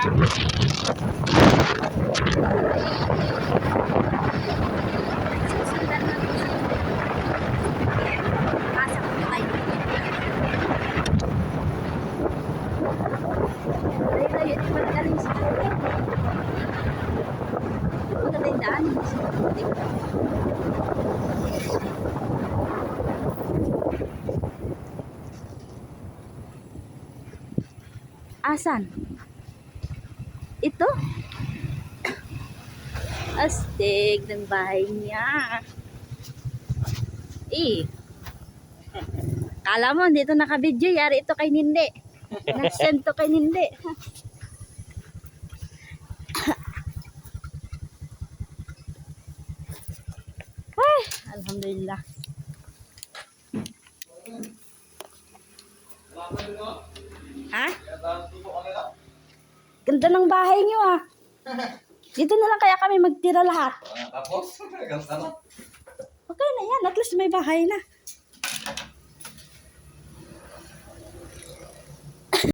Susundan na po siya. Pasa ko tayo. Layo-layo, di ba galing sa kanila? Maganda yung daan. Asan? Ito? Astig ng bahay niya. Kala mo, dito naka-video. Yari ito kay Nindi. Nag-send to kay Nindi. Ay, alhamdulillah. Ha? Ganda ng bahay niyo ah. Dito na lang kaya kami magtira lahat. Tapos, hanggang sana. Okay na yan. At least may bahay na.